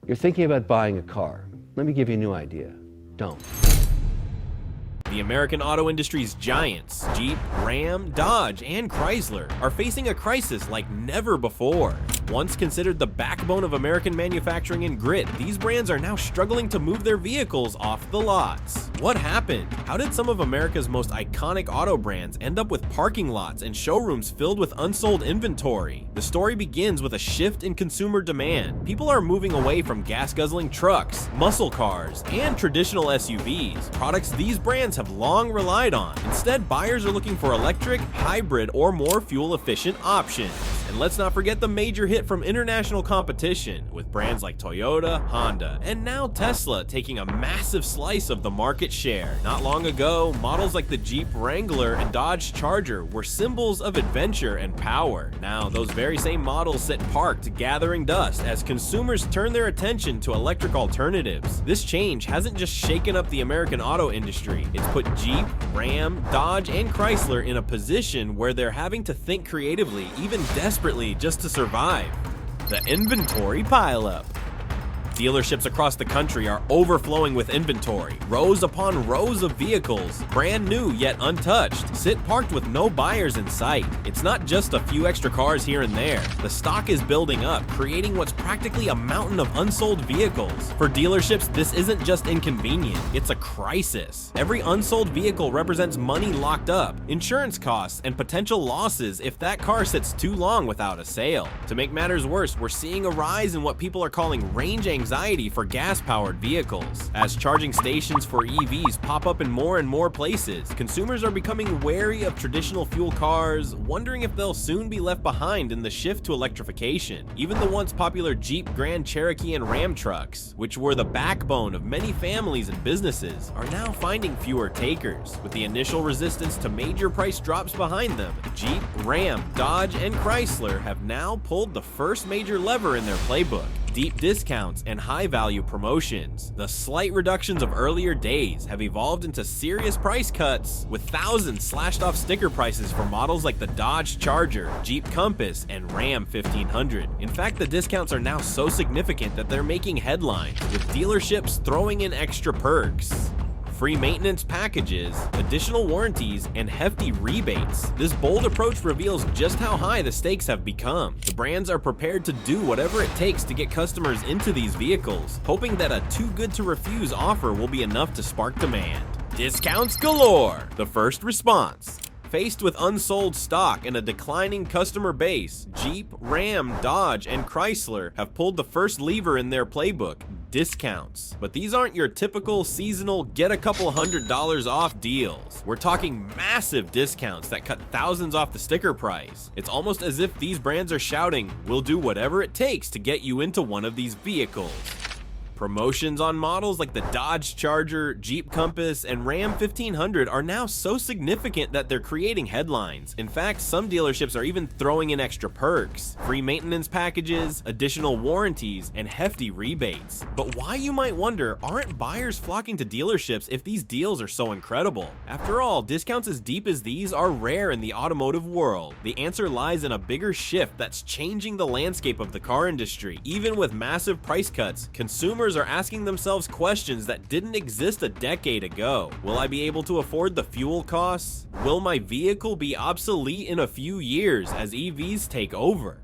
You're thinking about buying a car. Let me give you a new idea. Don't. The American auto industry's giants, Jeep, Ram, Dodge, and Chrysler, are facing a crisis like never before. Once considered the backbone of American manufacturing and grit, these brands are now struggling to move their vehicles off the lots. What happened? How did some of America's most iconic auto brands end up with parking lots and showrooms filled with unsold inventory? The story begins with a shift in consumer demand. People are moving away from gas-guzzling trucks, muscle cars, and traditional SUVs, products these brands have long relied on. Instead, buyers are looking for electric, hybrid, or more fuel-efficient options. And let's not forget the major hit from international competition, with brands like Toyota, Honda, and now Tesla taking a massive slice of the market share. Not long ago, models like the Jeep Wrangler and Dodge Charger were symbols of adventure and power. Now, those very same models sit parked, gathering dust as consumers turn their attention to electric alternatives. This change hasn't just shaken up the American auto industry, it's put Jeep, Ram, Dodge, and Chrysler in a position where they're having to think creatively, even desperately, just to survive. The inventory pileup. Dealerships across the country are overflowing with inventory. Rows upon rows of vehicles, brand new yet untouched, sit parked with no buyers in sight. It's not just a few extra cars here and there. The stock is building up, creating what's practically a mountain of unsold vehicles. For dealerships, this isn't just inconvenient, it's a crisis. Every unsold vehicle represents money locked up, insurance costs, and potential losses if that car sits too long without a sale. To make matters worse, we're seeing a rise in what people are calling range anxiety for gas-powered vehicles. As charging stations for EVs pop up in more and more places, consumers are becoming wary of traditional fuel cars, wondering if they'll soon be left behind in the shift to electrification. Even the once popular Jeep Grand Cherokee and Ram trucks, which were the backbone of many families and businesses, are now finding fewer takers. With the initial resistance to major price drops behind them, Jeep, Ram, Dodge, and Chrysler have now pulled the first major lever in their playbook: deep discounts and high-value promotions. The slight reductions of earlier days have evolved into serious price cuts, with thousands slashed off sticker prices for models like the Dodge Charger, Jeep Compass, and Ram 1500. In fact, the discounts are now so significant that they're making headlines, with dealerships throwing in extra perks: free maintenance packages, additional warranties, and hefty rebates. This bold approach reveals just how high the stakes have become. The brands are prepared to do whatever it takes to get customers into these vehicles, hoping that a too-good-to-refuse offer will be enough to spark demand. Discounts galore! The first response. Faced with unsold stock and a declining customer base, Jeep, Ram, Dodge, and Chrysler have pulled the first lever in their playbook: discounts. But these aren't your typical seasonal get a couple $100 off deals. We're talking massive discounts that cut thousands off the sticker price. It's almost as if these brands are shouting, "We'll do whatever it takes to get you into one of these vehicles." Promotions on models like the Dodge Charger, Jeep Compass, and Ram 1500 are now so significant that they're creating headlines. In fact, some dealerships are even throwing in extra perks: free maintenance packages, additional warranties, and hefty rebates. But why, you might wonder, aren't buyers flocking to dealerships if these deals are so incredible? After all, discounts as deep as these are rare in the automotive world. The answer lies in a bigger shift that's changing the landscape of the car industry. Even with massive price cuts, consumers are asking themselves questions that didn't exist a decade ago. Will I be able to afford the fuel costs? Will my vehicle be obsolete in a few years as EVs take over?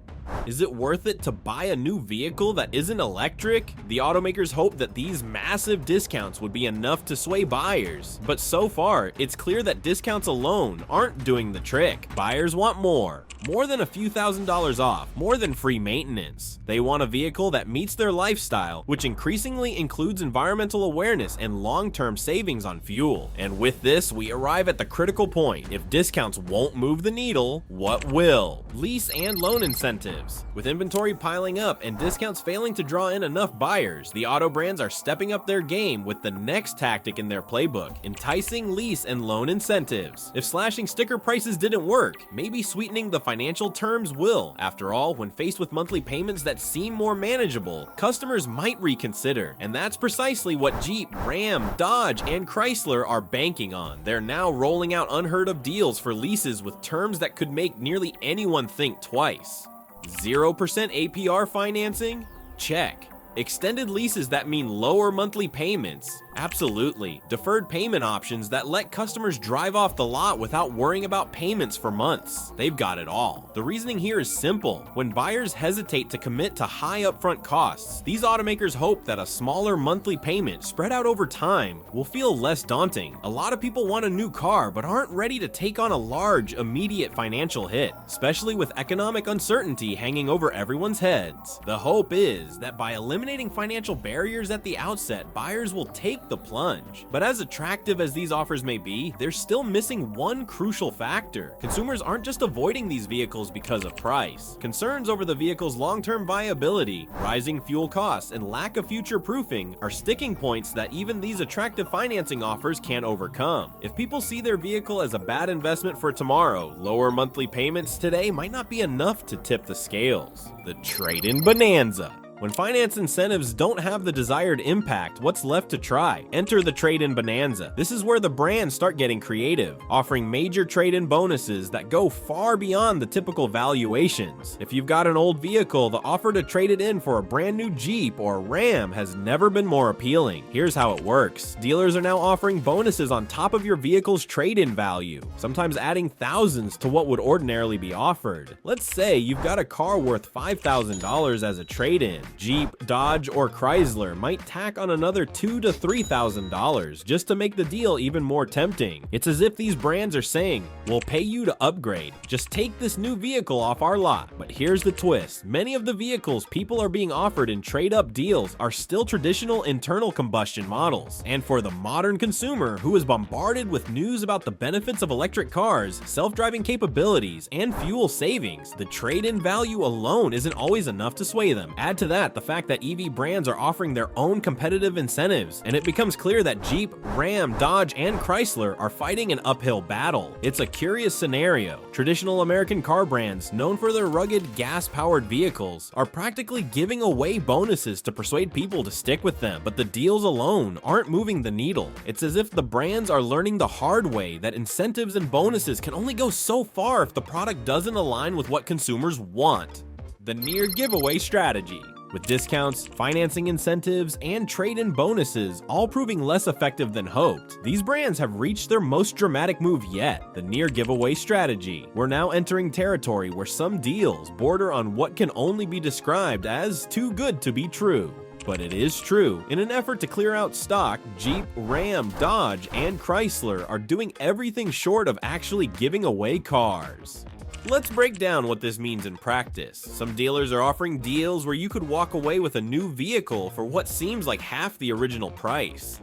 Is it worth it to buy a new vehicle that isn't electric? The automakers hope that these massive discounts would be enough to sway buyers, but so far, it's clear that discounts alone aren't doing the trick. Buyers want more. More than a few $1,000s off, more than free maintenance. They want a vehicle that meets their lifestyle, which increasingly includes environmental awareness and long-term savings on fuel. And with this, we arrive at the critical point. If discounts won't move the needle, what will? Lease and loan incentives. With inventory piling up and discounts failing to draw in enough buyers, the auto brands are stepping up their game with the next tactic in their playbook: enticing lease and loan incentives. If slashing sticker prices didn't work, maybe sweetening the financial terms will. After all, when faced with monthly payments that seem more manageable, customers might reconsider. And that's precisely what Jeep, Ram, Dodge, and Chrysler are banking on. They're now rolling out unheard of deals for leases with terms that could make nearly anyone think twice. 0% APR financing? Check. Extended leases that mean lower monthly payments. Absolutely. Deferred payment options that let customers drive off the lot without worrying about payments for months. They've got it all. The reasoning here is simple. When buyers hesitate to commit to high upfront costs, these automakers hope that a smaller monthly payment spread out over time will feel less daunting. A lot of people want a new car but aren't ready to take on a large, immediate financial hit, especially with economic uncertainty hanging over everyone's heads. The hope is that by eliminating financial barriers at the outset, buyers will take the plunge. But as attractive as these offers may be, they're still missing one crucial factor. Consumers aren't just avoiding these vehicles because of price. Concerns over the vehicle's long-term viability, rising fuel costs, and lack of future proofing are sticking points that even these attractive financing offers can't overcome. If people see their vehicle as a bad investment for tomorrow, lower monthly payments today might not be enough to tip the scales. The trade-in bonanza. When finance incentives don't have the desired impact, what's left to try? Enter the trade-in bonanza. This is where the brands start getting creative, offering major trade-in bonuses that go far beyond the typical valuations. If you've got an old vehicle, the offer to trade it in for a brand new Jeep or Ram has never been more appealing. Here's how it works. Dealers are now offering bonuses on top of your vehicle's trade-in value, sometimes adding thousands to what would ordinarily be offered. Let's say you've got a car worth $5,000 as a trade-in. Jeep, Dodge, or Chrysler might tack on another $2,000 to $3,000 just to make the deal even more tempting. It's as if these brands are saying, we'll pay you to upgrade. Just take this new vehicle off our lot. But here's the twist. Many of the vehicles people are being offered in trade-up deals are still traditional internal combustion models. And for the modern consumer who is bombarded with news about the benefits of electric cars, self-driving capabilities, and fuel savings, the trade-in value alone isn't always enough to sway them. Add to that the fact that EV brands are offering their own competitive incentives, and it becomes clear that Jeep, Ram, Dodge, and Chrysler are fighting an uphill battle. It's a curious scenario. Traditional American car brands, known for their rugged, gas-powered vehicles, are practically giving away bonuses to persuade people to stick with them, but the deals alone aren't moving the needle. It's as if the brands are learning the hard way that incentives and bonuses can only go so far if the product doesn't align with what consumers want. The near giveaway strategy. With discounts, financing incentives, and trade-in bonuses all proving less effective than hoped, these brands have reached their most dramatic move yet, the near giveaway strategy. We're now entering territory where some deals border on what can only be described as too good to be true. But it is true. In an effort to clear out stock, Jeep, Ram, Dodge, and Chrysler are doing everything short of actually giving away cars. Let's break down what this means in practice. Some dealers are offering deals where you could walk away with a new vehicle for what seems like half the original price.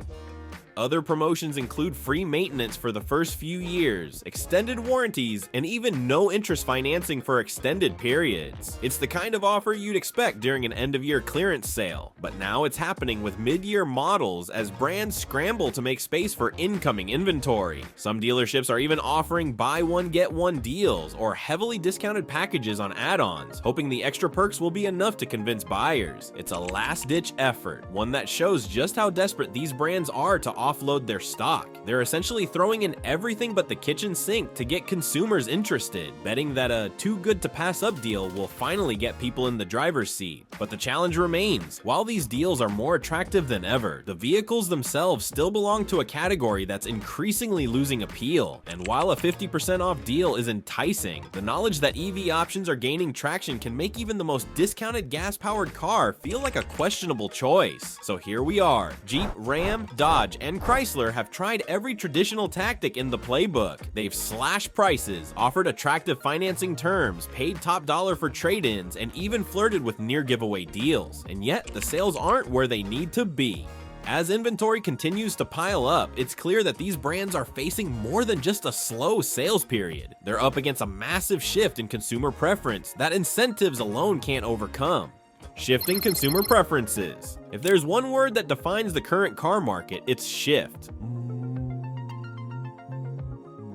Other promotions include free maintenance for the first few years, extended warranties, and even no interest financing for extended periods. It's the kind of offer you'd expect during an end-of-year clearance sale, but now it's happening with mid-year models as brands scramble to make space for incoming inventory. Some dealerships are even offering buy one get one deals or heavily discounted packages on add-ons, hoping the extra perks will be enough to convince buyers. It's a last-ditch effort, one that shows just how desperate these brands are to offload their stock. They're essentially throwing in everything but the kitchen sink to get consumers interested, betting that a too good to pass up deal will finally get people in the driver's seat. But the challenge remains. While these deals are more attractive than ever, the vehicles themselves still belong to a category that's increasingly losing appeal. And while a 50% off deal is enticing, the knowledge that EV options are gaining traction can make even the most discounted gas-powered car feel like a questionable choice. So here we are. Jeep, Ram, Dodge, and Chrysler have tried every traditional tactic in the playbook. They've slashed prices, offered attractive financing terms, paid top dollar for trade-ins, and even flirted with near giveaway deals. And yet, the sales aren't where they need to be. As inventory continues to pile up, it's clear that these brands are facing more than just a slow sales period. They're up against a massive shift in consumer preference that incentives alone can't overcome. Shifting consumer preferences. If there's one word that defines the current car market, it's shift.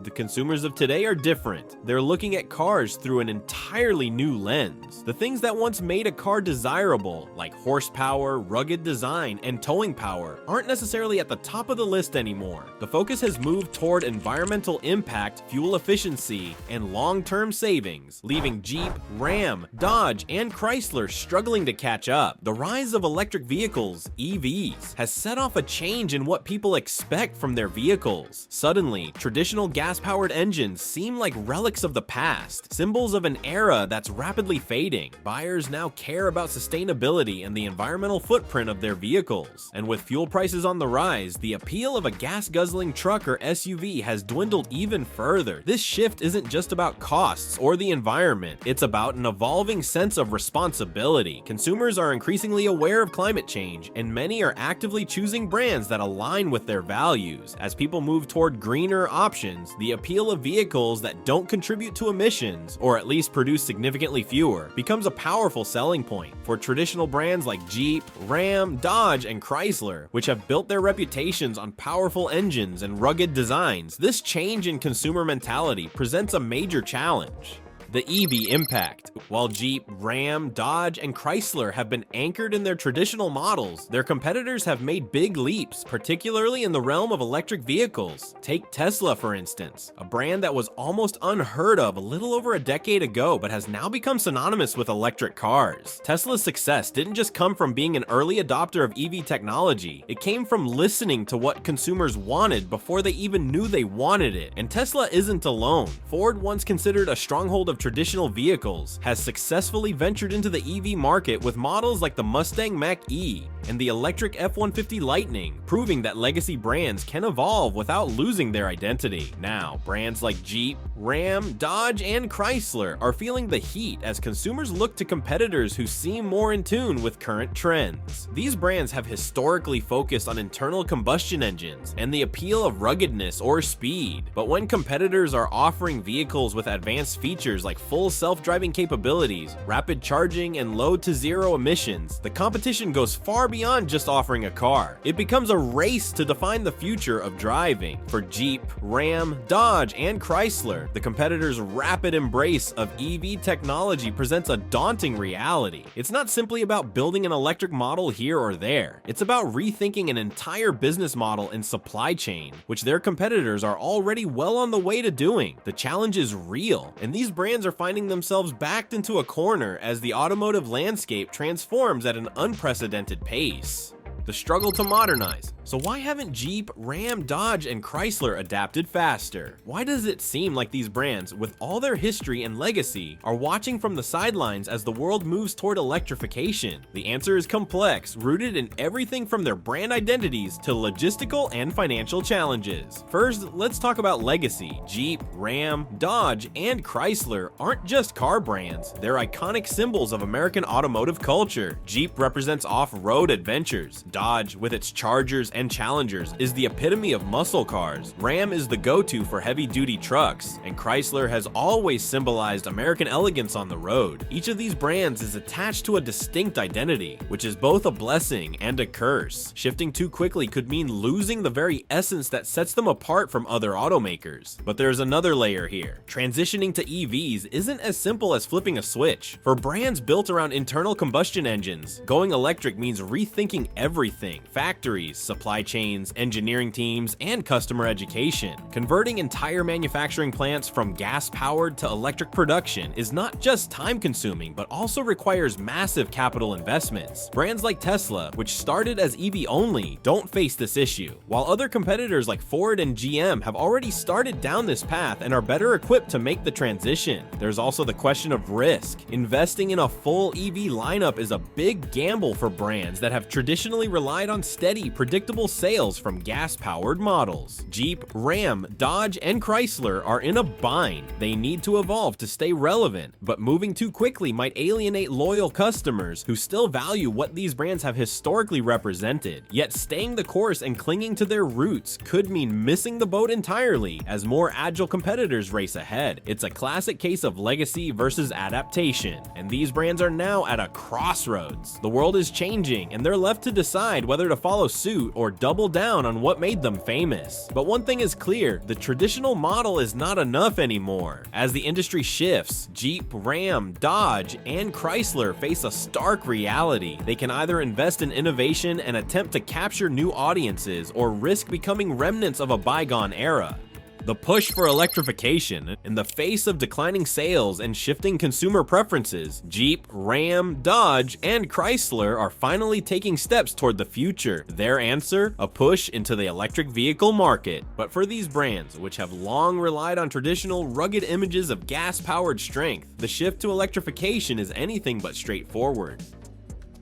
The consumers of today are different. They're looking at cars through an entirely new lens. The things that once made a car desirable, like horsepower, rugged design, and towing power, aren't necessarily at the top of the list anymore. The focus has moved toward environmental impact, fuel efficiency, and long-term savings, leaving Jeep, Ram, Dodge, and Chrysler struggling to catch up. The rise of electric vehicles, EVs, has set off a change in what people expect from their vehicles. Suddenly, traditional gas-powered engines seem like relics of the past, symbols of an era that's rapidly fading. Buyers now care about sustainability and the environmental footprint of their vehicles. And with fuel prices on the rise, the appeal of a gas-guzzling truck or SUV has dwindled even further. This shift isn't just about costs or the environment, it's about an evolving sense of responsibility. Consumers are increasingly aware of climate change, and many are actively choosing brands that align with their values. As people move toward greener options, the appeal of vehicles that don't contribute to emissions, or at least produce significantly fewer, becomes a powerful selling point. For traditional brands like Jeep, Ram, Dodge, and Chrysler, which have built their reputations on powerful engines and rugged designs, this change in consumer mentality presents a major challenge. The EV impact. While Jeep, Ram, Dodge, and Chrysler have been anchored in their traditional models, their competitors have made big leaps, particularly in the realm of electric vehicles. Take Tesla, for instance, a brand that was almost unheard of a little over a decade ago, but has now become synonymous with electric cars. Tesla's success didn't just come from being an early adopter of EV technology, it came from listening to what consumers wanted before they even knew they wanted it. And Tesla isn't alone. Ford, once considered a stronghold of traditional vehicles, has successfully ventured into the EV market with models like the Mustang Mach-E and the electric F-150 Lightning, proving that legacy brands can evolve without losing their identity. Now, brands like Jeep, Ram, Dodge, and Chrysler are feeling the heat as consumers look to competitors who seem more in tune with current trends. These brands have historically focused on internal combustion engines and the appeal of ruggedness or speed, but when competitors are offering vehicles with advanced features like full self-driving capabilities, rapid charging, and low to zero emissions, the competition goes far beyond just offering a car. It becomes a race to define the future of driving. For Jeep, Ram, Dodge, and Chrysler, the competitors' rapid embrace of EV technology presents a daunting reality. It's not simply about building an electric model here or there. It's about rethinking an entire business model and supply chain, which their competitors are already well on the way to doing. The challenge is real, and these brands are finding themselves backed into a corner as the automotive landscape transforms at an unprecedented pace. The struggle to modernize. So why haven't Jeep, Ram, Dodge, and Chrysler adapted faster? Why does it seem like these brands, with all their history and legacy, are watching from the sidelines as the world moves toward electrification? The answer is complex, rooted in everything from their brand identities to logistical and financial challenges. First, let's talk about legacy. Jeep, Ram, Dodge, and Chrysler aren't just car brands, they're iconic symbols of American automotive culture. Jeep represents off-road adventures. Dodge, with its Chargers and Challengers, is the epitome of muscle cars. Ram is the go-to for heavy-duty trucks, and Chrysler has always symbolized American elegance on the road. Each of these brands is attached to a distinct identity, which is both a blessing and a curse. Shifting too quickly could mean losing the very essence that sets them apart from other automakers. But there's another layer here. Transitioning to EVs isn't as simple as flipping a switch. For brands built around internal combustion engines, going electric means rethinking everything. Factories, supply chains, engineering teams, and customer education. Converting entire manufacturing plants from gas-powered to electric production is not just time-consuming, but also requires massive capital investments. Brands like Tesla, which started as EV only, don't face this issue, while other competitors like Ford and GM have already started down this path and are better equipped to make the transition. There's also the question of risk. Investing in a full EV lineup is a big gamble for brands that have traditionally relied on steady, predictable sales from gas-powered models. Jeep, Ram, Dodge, and Chrysler are in a bind. They need to evolve to stay relevant, but moving too quickly might alienate loyal customers who still value what these brands have historically represented. Yet staying the course and clinging to their roots could mean missing the boat entirely as more agile competitors race ahead. It's a classic case of legacy versus adaptation, and these brands are now at a crossroads. The world is changing, and they're left to decide whether to follow suit or or double down on what made them famous. But one thing is clear, the traditional model is not enough anymore. As the industry shifts, Jeep, Ram, Dodge, and Chrysler face a stark reality. They can either invest in innovation and attempt to capture new audiences, or risk becoming remnants of a bygone era. The push for electrification. In the face of declining sales and shifting consumer preferences, Jeep, Ram, Dodge, and Chrysler are finally taking steps toward the future. Their answer? A push into the electric vehicle market. But for these brands, which have long relied on traditional, rugged images of gas-powered strength, the shift to electrification is anything but straightforward.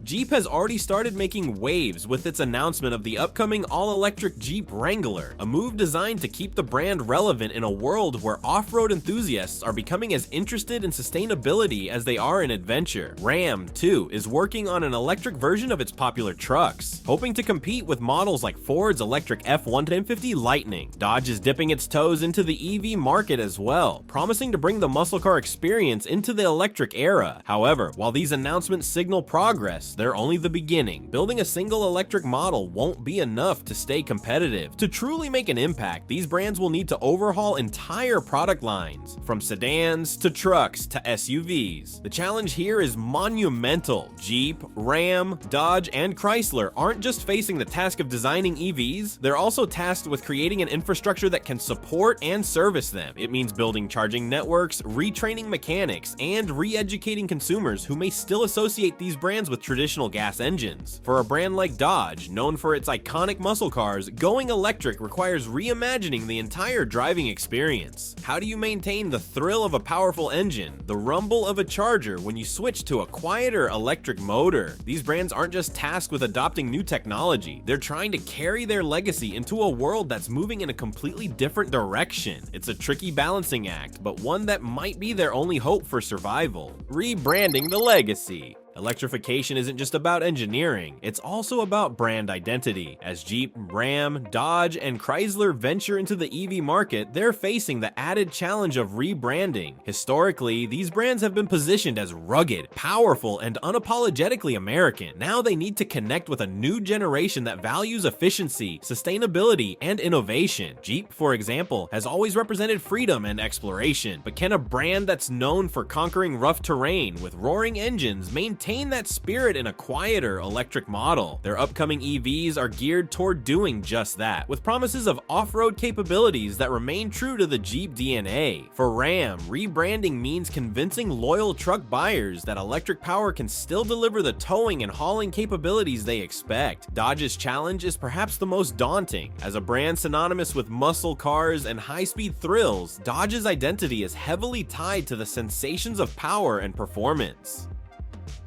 Jeep has already started making waves with its announcement of the upcoming all-electric Jeep Wrangler, a move designed to keep the brand relevant in a world where off-road enthusiasts are becoming as interested in sustainability as they are in adventure. Ram, too, is working on an electric version of its popular trucks, hoping to compete with models like Ford's electric F-150 Lightning. Dodge is dipping its toes into the EV market as well, promising to bring the muscle car experience into the electric era. However, while these announcements signal progress, they're only the beginning. Building a single electric model won't be enough to stay competitive. To truly make an impact, these brands will need to overhaul entire product lines, from sedans to trucks to SUVs. The challenge here is monumental. Jeep, Ram, Dodge, and Chrysler aren't just facing the task of designing EVs, they're also tasked with creating an infrastructure that can support and service them. It means building charging networks, retraining mechanics, and re-educating consumers who may still associate these brands with traditional gas engines. For a brand like Dodge, known for its iconic muscle cars, going electric requires reimagining the entire driving experience. How do you maintain the thrill of a powerful engine, the rumble of a charger when you switch to a quieter electric motor? These brands aren't just tasked with adopting new technology, they're trying to carry their legacy into a world that's moving in a completely different direction. It's a tricky balancing act, but one that might be their only hope for survival. Rebranding the legacy. Electrification isn't just about engineering, it's also about brand identity. As Jeep, Ram, Dodge, and Chrysler venture into the EV market, they're facing the added challenge of rebranding. Historically, these brands have been positioned as rugged, powerful, and unapologetically American. Now they need to connect with a new generation that values efficiency, sustainability, and innovation. Jeep, for example, has always represented freedom and exploration, but can a brand that's known for conquering rough terrain with roaring engines maintain that spirit in a quieter electric model? Their upcoming EVs are geared toward doing just that, with promises of off-road capabilities that remain true to the Jeep DNA. For Ram, rebranding means convincing loyal truck buyers that electric power can still deliver the towing and hauling capabilities they expect. Dodge's challenge is perhaps the most daunting. As a brand synonymous with muscle cars and high-speed thrills, Dodge's identity is heavily tied to the sensations of power and performance.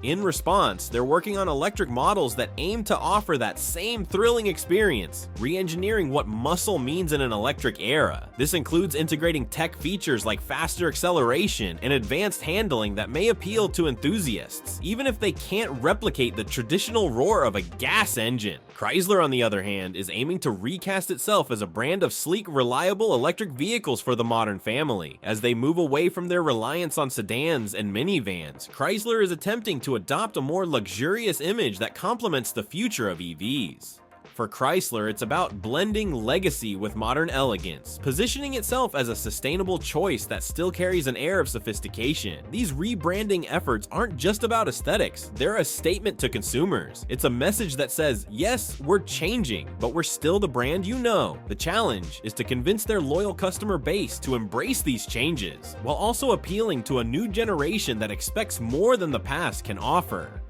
In response, they're working on electric models that aim to offer that same thrilling experience, re-engineering what muscle means in an electric era. This includes integrating tech features like faster acceleration and advanced handling that may appeal to enthusiasts, even if they can't replicate the traditional roar of a gas engine. Chrysler, on the other hand, is aiming to recast itself as a brand of sleek, reliable electric vehicles for the modern family. As they move away from their reliance on sedans and minivans, Chrysler is attempting to adopt a more luxurious image that complements the future of EVs. For Chrysler, it's about blending legacy with modern elegance, positioning itself as a sustainable choice that still carries an air of sophistication. These rebranding efforts aren't just about aesthetics, they're a statement to consumers. It's a message that says, yes, we're changing, but we're still the brand you know. The challenge is to convince their loyal customer base to embrace these changes, while also appealing to a new generation that expects more than the past can offer.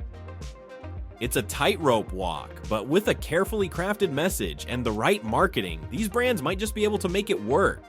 It's a tightrope walk, but with a carefully crafted message and the right marketing, these brands might just be able to make it work.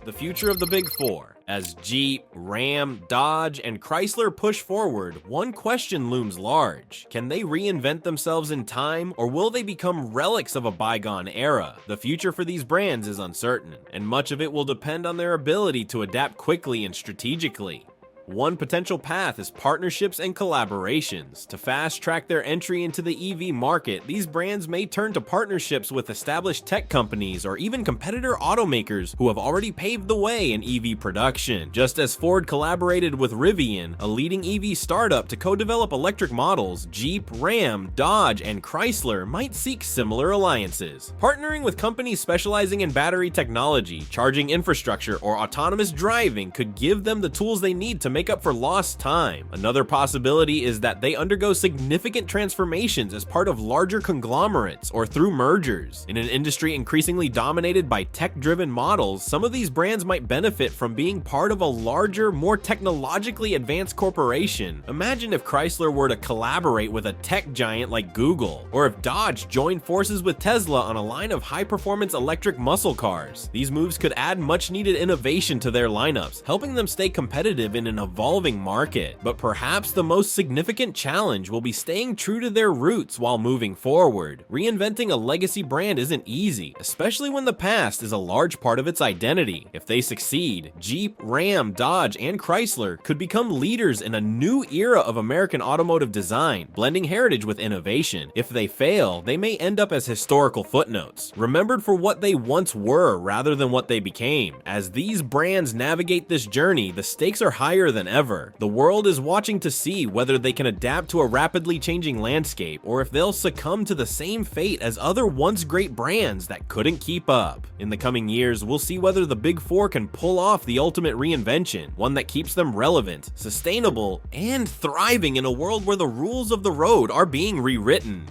The future of the Big Four. As Jeep, Ram, Dodge, and Chrysler push forward, one question looms large. Can they reinvent themselves in time, or will they become relics of a bygone era? The future for these brands is uncertain, and much of it will depend on their ability to adapt quickly and strategically. One potential path is partnerships and collaborations. To fast-track their entry into the EV market, these brands may turn to partnerships with established tech companies or even competitor automakers who have already paved the way in EV production. Just as Ford collaborated with Rivian, a leading EV startup, to co-develop electric models, Jeep, Ram, Dodge, and Chrysler might seek similar alliances. Partnering with companies specializing in battery technology, charging infrastructure, or autonomous driving could give them the tools they need to make up for lost time. Another possibility is that they undergo significant transformations as part of larger conglomerates or through mergers. In an industry increasingly dominated by tech-driven models, some of these brands might benefit from being part of a larger, more technologically advanced corporation. Imagine if Chrysler were to collaborate with a tech giant like Google, or if Dodge joined forces with Tesla on a line of high-performance electric muscle cars. These moves could add much-needed innovation to their lineups, helping them stay competitive in an evolving market. But perhaps the most significant challenge will be staying true to their roots while moving forward. Reinventing a legacy brand isn't easy, especially when the past is a large part of its identity. If they succeed, Jeep, Ram, Dodge, and Chrysler could become leaders in a new era of American automotive design, blending heritage with innovation. If they fail, they may end up as historical footnotes, remembered for what they once were rather than what they became. As these brands navigate this journey, the stakes are higher than ever. The world is watching to see whether they can adapt to a rapidly changing landscape, or if they'll succumb to the same fate as other once great brands that couldn't keep up. In the coming years, we'll see whether the Big Four can pull off the ultimate reinvention, one that keeps them relevant, sustainable, and thriving in a world where the rules of the road are being rewritten.